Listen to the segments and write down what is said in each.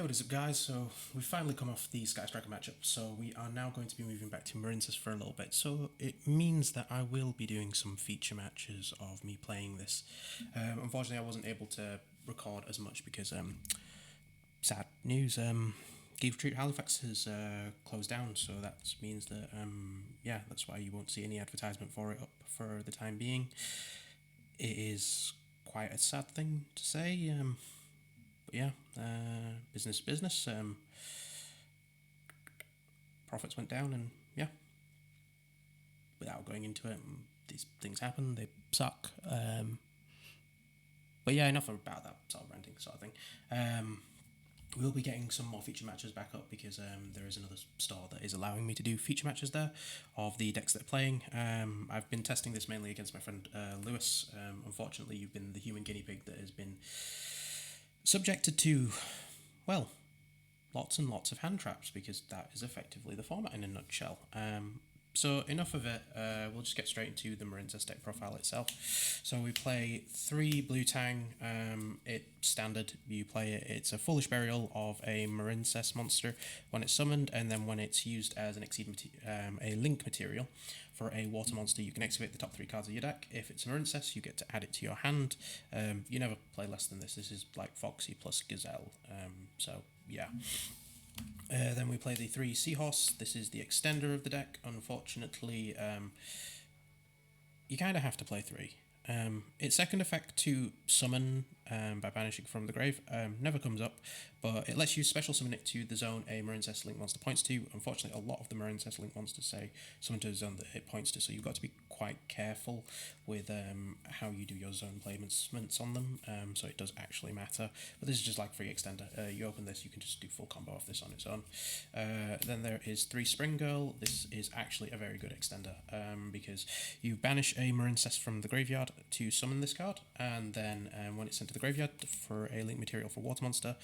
Hey, what is up, guys? So we've finally come off the Sky Striker matchup, so we are now going to be moving back to MARINCESS for a little bit. So it means that I will be doing some feature matches of me playing this. Unfortunately, I wasn't able to record as much because sad news. Geek Retreat Halifax has closed down, so that means that yeah, that's why you won't see any advertisement for it up for the time being. It is quite a sad thing to say. But yeah, business. Profits went down, and yeah, without going into it, these things happen. They suck. But yeah, enough about that sort of ranting sort of thing. We'll be getting some more feature matches back up because there is another store that is allowing me to do feature matches there of the decks that are playing. I've been testing this mainly against my friend Lewis. Unfortunately, you've been the human guinea pig that has been subjected to, well, lots and lots of hand traps because that is effectively the format in a nutshell. So enough of it, we'll just get straight into the MARINCESS deck profile itself. So we play 3 Blue Tang, it's standard, you play it, it's a Foolish Burial of a MARINCESS monster when it's summoned, and then when it's used as an a link material for a water monster, you can excavate the top 3 cards of your deck. If it's a MARINCESS, you get to add it to your hand. You never play less than this is like Foxy plus Gazelle, so yeah. Then we play the 3 Seahorse. This is the extender of the deck. Unfortunately, you kind of have to play 3. Its second effect to summon by banishing from the grave never comes up, but it lets you special summon it to the zone a MARINCESS link monster points to. Unfortunately, a lot of the MARINCESS link monsters say summon to the zone that it points to, so you've got to be quite careful with how you do your zone placements on them, so it does actually matter. But this is just like free extender. You open this, you can just do full combo of this on its own. Then there is 3 Spring Girl. This is actually a very good extender because you banish a MARINCESS from the graveyard to summon this card, and then when it's sent to the graveyard for a link material for water monster,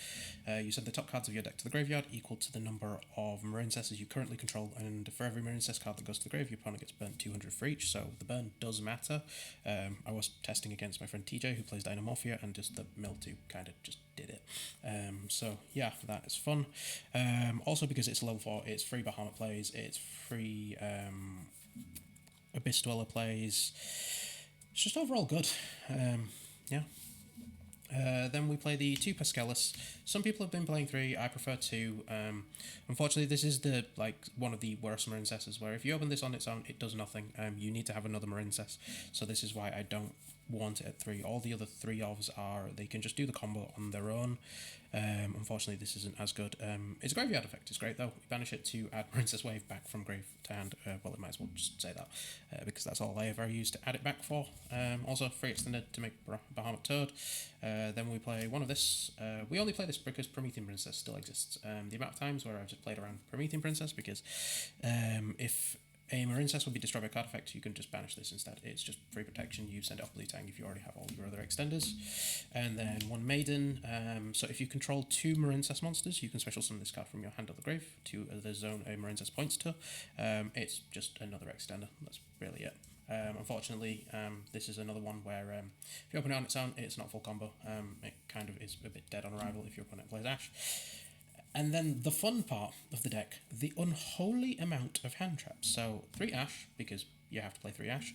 you send the top cards of your deck to the graveyard equal to the number of MARINCESSes you currently control, and for every MARINCESS card that goes to the grave, your opponent gets burnt 200 for each, so the burn does matter. I was testing against my friend TJ, who plays Dynamorphia, and just the mill 2 kind of just did it. So yeah, that is fun. Also, because it's level 4, it's free Bahamut plays, it's free Abyss Dweller plays. It's just overall good. Yeah. Then we play the 2 Pascalis. Some people have been playing 3. I prefer 2. Unfortunately, this is the one of the worst MARINCESSes, where if you open this on its own, it does nothing. You need to have another MARINCESS. So this is why I don't want it at 3. All the other 3 ofs they can just do the combo on their own. Unfortunately, this isn't as good. Its graveyard effect is great though. You banish it to add MARINCESS Wave back from grave to hand. Well, it might as well just say that because that's all I ever used to add it back for. Also, free extended to make Bahamut Toad. Then we play one of this. We only play this because Promethean Princess still exists. The amount of times where I've just played around Promethean Princess because if a MARINCESS will be destroyed by card effect, you can just banish this instead. It's just free protection. You send it off Blue Tang if you already have all your other extenders. And then 1 Maiden. So if you control 2 MARINCESS monsters, you can special summon this card from your hand or the grave to the zone a MARINCESS points to. It's just another extender. That's really it. Unfortunately, this is another one where if you open it on its own, it's not full combo. It kind of is a bit dead on arrival if your opponent plays Ash. And then the fun part of the deck, the unholy amount of hand traps. So 3 Ash, because you have to play 3 Ash.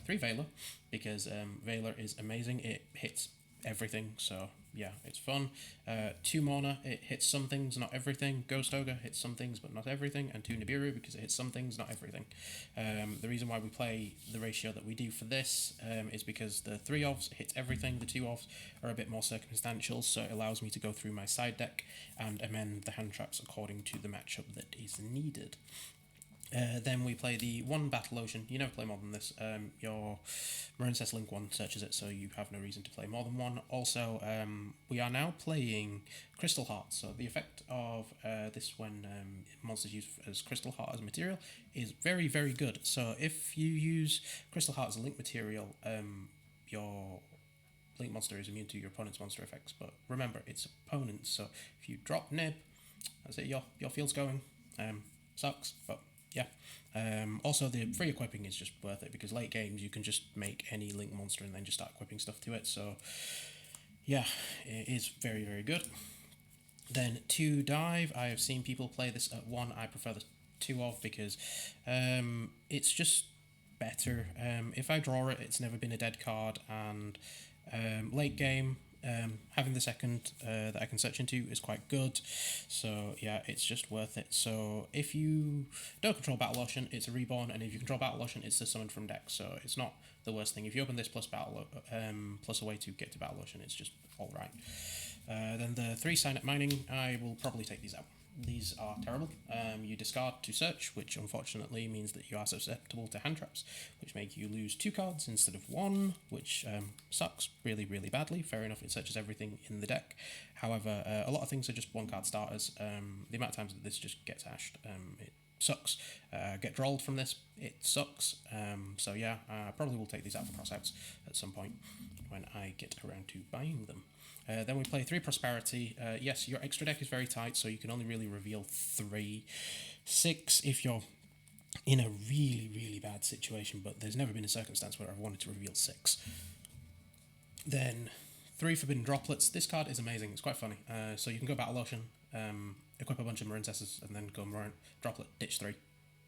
3 Veiler, because Veiler is amazing. It hits everything, so yeah, it's fun. 2 Morna, it hits some things, not everything. Ghost Ogre hits some things, but not everything. And 2 Nibiru, because it hits some things, not everything. The reason why we play the ratio that we do for this is because the 3 ofs hits everything, the 2 ofs are a bit more circumstantial, so it allows me to go through my side deck and amend the hand traps according to the matchup that is needed. Then we play the 1 Battle Ocean. You never play more than this. Your MARINCESS Link 1 searches it, so you have no reason to play more than 1. Also, we are now playing Crystal Heart. So the effect of this when monsters use as Crystal Heart as material is very, very good. So if you use Crystal Heart as a link material, your link monster is immune to your opponent's monster effects. But remember, it's opponents. So if you drop Nib, that's it. Your field's going. Sucks, but yeah. Also, the free equipping is just worth it because late games you can just make any link monster and then just start equipping stuff to it. So yeah, it is very, very good. Then 2 dive. I have seen people play this at 1. I prefer the 2 of because it's just better. If I draw it, it's never been a dead card, and late game, having the second that I can search into is quite good. So yeah, it's just worth it. So if you don't control Battle Ocean, it's a reborn, and if you control Battle Ocean, it's a summon from deck. So it's not the worst thing. If you open this plus plus a way to get to Battle Ocean, it's just all right. Then the 3 Signet Mining, I will probably take these out. These are terrible. You discard to search, which unfortunately means that you are susceptible to hand traps, which make you lose 2 cards instead of 1, which sucks really, really badly. Fair enough, it searches everything in the deck. However, a lot of things are just 1-card starters. The amount of times that this just gets hashed, it sucks. Get drawled from this, it sucks. So yeah, I probably will take these out for crossouts at some point when I get around to buying them. Then we play 3 Prosperity. Yes, your extra deck is very tight, so you can only really reveal 3. 6 if you're in a really, really bad situation, but there's never been a circumstance where I've wanted to reveal 6. Then 3 Forbidden Droplets. This card is amazing. It's quite funny. So you can go Battle Ocean, equip a bunch of Marincesses, and then go Droplet, ditch 3.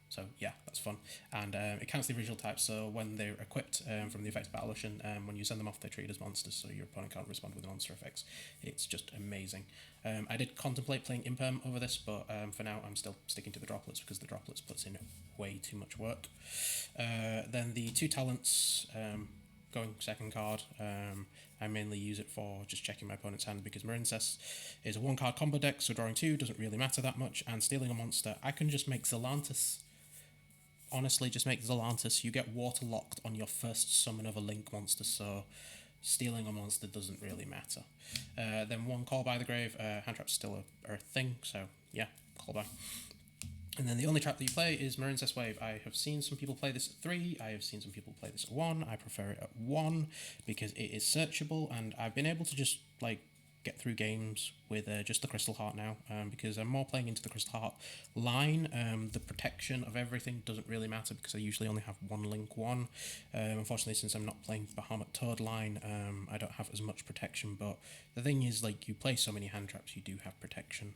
So yeah, that's fun. And it counts the original types, so when they're equipped from the effect of Battle Ocean, when you send them off, they're treated as monsters, so your opponent can't respond with the monster effects. It's just amazing. I did contemplate playing Imperm over this, but for now I'm still sticking to the Droplets because the Droplets puts in way too much work. Then the 2 Talents, going second card. I mainly use it for just checking my opponent's hand because Marincess is a 1-card combo deck, so drawing 2 doesn't really matter that much, and stealing a monster, I can just make Zelantis. Honestly, just make Zelantis. You get waterlocked on your first summon of a Link monster, so stealing a monster doesn't really matter. Then 1 Call by the Grave. Hand trap's still a thing, so yeah, call by. And then the only trap that you play is Marincess Wave. I have seen some people play this at 3, I have seen some people play this at 1, I prefer it at 1 because it is searchable, and I've been able to just, like, get through games with just the Crystal Heart now, because I'm more playing into the Crystal Heart line. The protection of everything doesn't really matter because I usually only have 1 Link 1. Unfortunately, since I'm not playing Bahamut Toad line, I don't have as much protection, but the thing is, like, you play so many hand traps, you do have protection.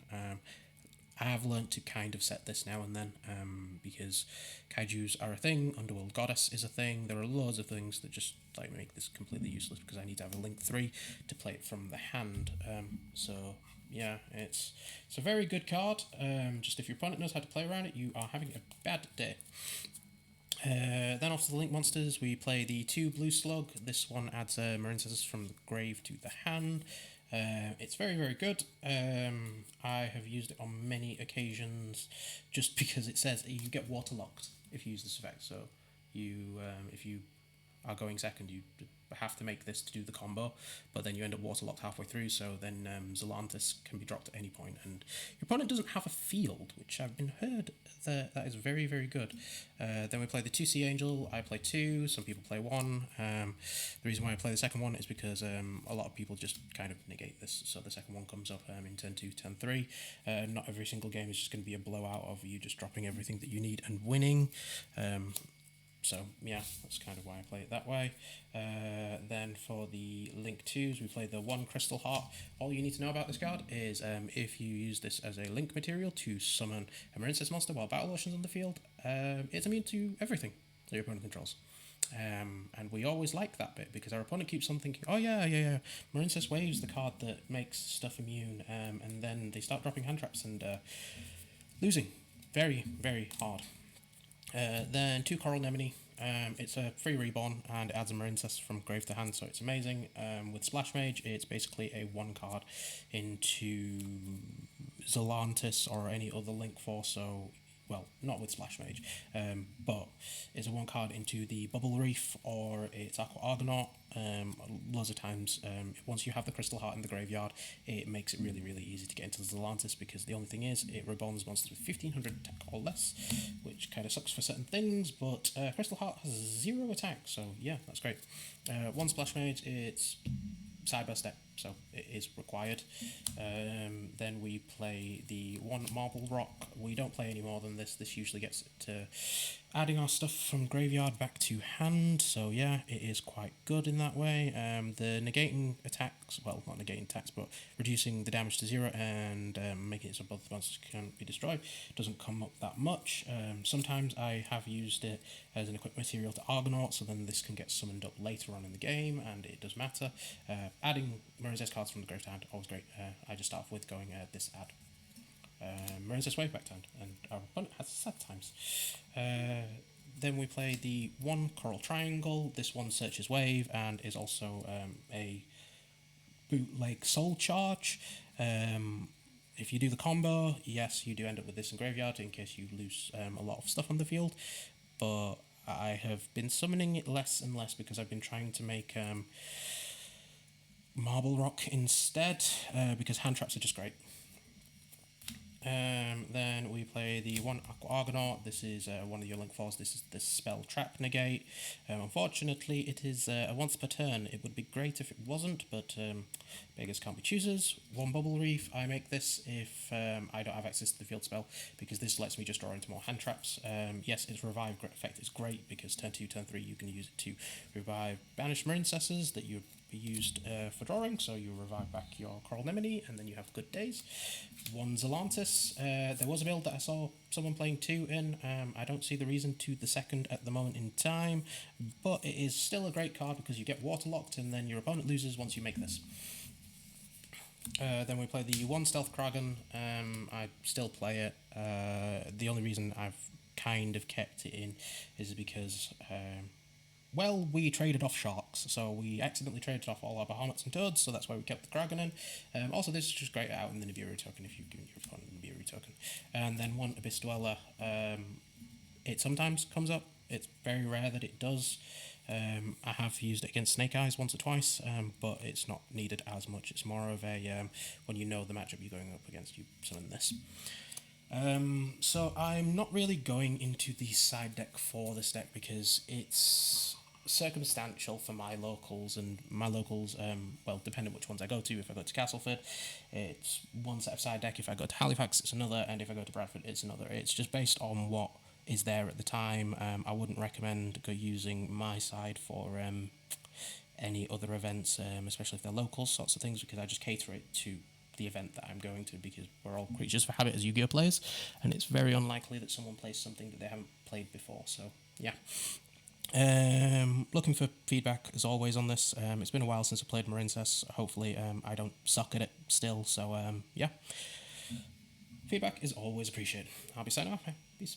I have learnt to kind of set this now and then, because kaijus are a thing, Underworld Goddess is a thing, there are loads of things that just like make this completely useless because I need to have a Link 3 to play it from the hand. So yeah, it's a very good card, just if your opponent knows how to play around it, you are having a bad day. Then off to the Link monsters, we play the 2 Blue Slug. This one adds Marincesses from the grave to the hand. It's very, very good. I have used it on many occasions just because it says you get waterlocked if you use this effect. So you, if you are going second, you have to make this to do the combo, but then you end up waterlocked halfway through, so then Zelantis can be dropped at any point, and your opponent doesn't have a field, which I've been heard that is very, very good. Then we play the 2 Sea Angel. I play 2, some people play 1. The reason why I play the second one is because a lot of people just kind of negate this, so the second one comes up in turn 2, turn 3. Not every single game is just going to be a blowout of you just dropping everything that you need and winning. So yeah, that's kind of why I play it that way. Then for the Link 2s, we play the 1 Crystal Heart. All you need to know about this card is if you use this as a Link material to summon a Marincess monster while Battle Ocean's on the field, it's immune to everything that your opponent controls. And we always like that bit because our opponent keeps on thinking, oh yeah, Marincess Wave's the card that makes stuff immune, and then they start dropping hand traps and losing very, very hard. Then 2 Coral Anemone. It's a free reborn and it adds a Marincess from grave to hand, so it's amazing. With Splash Mage, it's basically a 1 card into Zelantis or any other Link force, so, well, not with Splash Mage, but it's a 1 card into the Bubble Reef or it's Aqua Argonaut. Loads of times, once you have the Crystal Heart in the graveyard, it makes it really, really easy to get into Zelantis because the only thing is, it reborns monsters with 1500 attack or less, which kind of sucks for certain things, but Crystal Heart has 0 attack, so yeah, that's great. 1 Splash Mage, it's Cyber Step, so it is required. Then we play the one Marble Rock. We don't play any more than this. This usually gets to adding our stuff from graveyard back to hand, so yeah, it is quite good in that way. The negating attacks, well, not negating attacks, but reducing the damage to 0 and making it so both the monsters can be destroyed doesn't come up that much. Sometimes I have used it as an equipped material to Argonaut, so then this can get summoned up later on in the game, and it does matter. Adding MARINCESS cards from the grave to hand, always great. I just start off with going this add. MARINCESS Wave back to hand, and our opponent has sad times. Then we play the one Coral Triangle. This one searches Wave and is also a bootleg Soul Charge. If you do the combo, yes, you do end up with this in graveyard in case you lose a lot of stuff on the field, but I have been summoning it less and less because I've been trying to make Marble Rock instead, because hand traps are just great. Then we play the one Aqua Argonaut. This is one of your Link 4s. This is the spell Trap Negate. Unfortunately, it is a once per turn. It would be great if it wasn't, but beggars can't be choosers. One Bubble Reef. I make this if I don't have access to the field spell, because this lets me just draw into more hand traps. Yes, its revive effect is great because turn 2, turn 3 you can use it to revive banished Marincesses that you used for drawing, so you revive back your Coral Anemone and then you have good days. One Zelantis. There was a build that I saw someone playing 2 in. I don't see the reason to the second at the moment in time, but it is still a great card because you get waterlocked and then your opponent loses once you make this. Then we play the one Stealth Kragan. I still play it. The only reason I've kind of kept it in is because well, we traded off sharks, so we accidentally traded off all our Bahamut's and Toads, so that's why we kept the Kragan in. Also, this is just great out in the Nibiru token if you've given your opponent a Nibiru token. And then one Abyss Dweller. It sometimes comes up. It's very rare that it does. I have used it against Snake Eyes once or twice, but it's not needed as much. It's more of a, when you know the matchup you're going up against, you summon this. So I'm not really going into the side deck for this deck because it's circumstantial for my locals, and my locals, well, depending which ones I go to. If I go to Castleford, it's one set of side deck. If I go to Halifax, it's another, and if I go to Bradford, it's another. It's just based on what is there at the time. I wouldn't recommend using my side for any other events, especially if they're locals sorts of things, because I just cater it to the event that I'm going to, because we're all creatures for habit as Yu-Gi-Oh players, and it's very unlikely that someone plays something that they haven't played before, so yeah. Looking for feedback as always on this. It's been a while since I played MARINCESS. Hopefully I don't suck at it still, so yeah. Feedback is always appreciated. I'll be signing off. Peace.